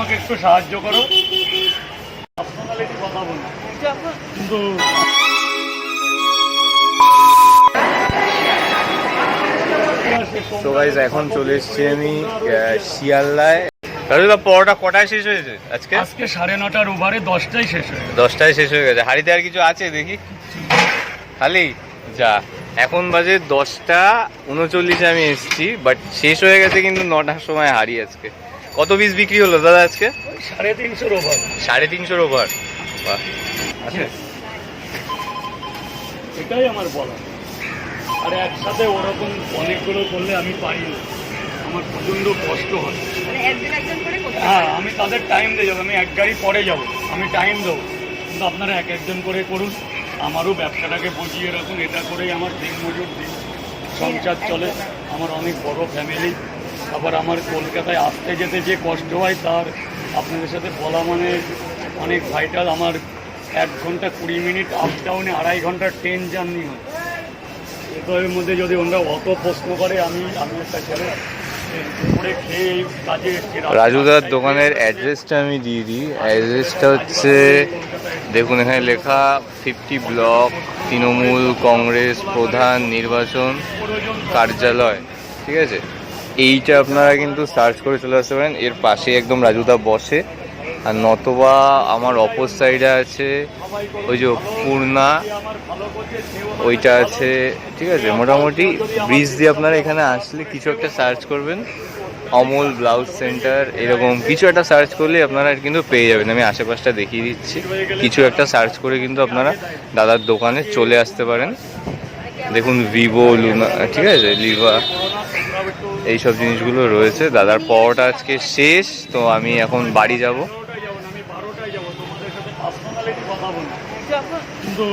আমাকে একটু সাহায্য করো, পার্সোনালিটি কথা বলো কিন্তু তো গাইস এখন চলে এসেছি আমি শিয়ালদায়। রাজুদা পরোটা কটায় শেষ হয়েছে আজকে? আজকে 9:30টার ওভারে 10টায় শেষ হয়ে গেছে। 10টায় শেষ হয়ে গেছে। হাড়িতে আর কিছু আছে দেখি খালি যা। এখন বাজে 10:39 আমি এসেছি, বাট শেষ হয়ে গেছে কিন্তু 9টার সময় হাড়ি। আজকে কত পিস বিক্রি হলো দাদা আজকে? 350 ওভার। 350 ওভার। বাহ, আচ্ছা এটাই আমার বলা। আর একসাথে ওরকম অনেকগুলো করলে আমি পারি না, আমার প্রচণ্ড কষ্ট হয়। হ্যাঁ, আমি তাদের টাইম দিয়ে যাবো, আমি এক গাড়ি পরে যাব, আমি টাইম দেবো, কিন্তু আপনারা এক একজন করে করুন। আমারও ব্যবসাটাকে বুঝিয়ে রাখুন, এটা করেই আমার দিন মজুর দিন সংসার চলে। আমার অনেক বড় ফ্যামিলি, আবার আমার কলকাতায় আসতে যেতে যে কষ্ট হয় তার আপনাদের সাথে বলা মানে অনেক ভাইটাল। আমার 1 ঘন্টা 20 মিনিট আপ ডাউনে 2.5 ঘন্টার ট্রেন জার্নি হয়। এর মধ্যে যদি ওরা অত প্রশ্ন করে, আমি একটা ছেলে করে খেয়ে এই কাজে এসেছি। রাজুদার দোকানের অ্যাড্রেসটা আমি দিয়ে দিই। অ্যাড্রেসটা হচ্ছে দেখুন এখানে লেখা 50 ব্লক, তৃণমূল কংগ্রেস প্রধান নির্বাচন কার্যালয়। ঠিক আছে, এইটা আপনারা কিন্তু সার্চ করে চলে আসতে পারেন। এর পাশে একদম রাজুদা বসে। আর নতবা আমার অপর সাইডে আছে ওই যে পূর্ণা, ওইটা আছে। ঠিক আছে, মোটামুটি ব্রিজ দিয়ে আপনারা এখানে আসলে কিছু একটা সার্চ করবেন, অমল ব্লাউজ সেন্টার এরকম কিছু একটা সার্চ করলে আপনারা কিন্তু পেয়ে যাবেন। আমি আশেপাশটা দেখিয়ে দিচ্ছি, কিছু একটা সার্চ করে কিন্তু আপনারা দাদার দোকানে চলে আসতে পারেন। দেখুন ভিভো, লুনা, ঠিক আছে, লিভা, এইসব জিনিসগুলো রয়েছে। দাদার পরোটা আজকে শেষ, তো আমি এখন বাড়ি যাব। আমি 12টায় যাবো, তোমাদের সাথে পার্সোনালিটি কথা বলবো কিন্তু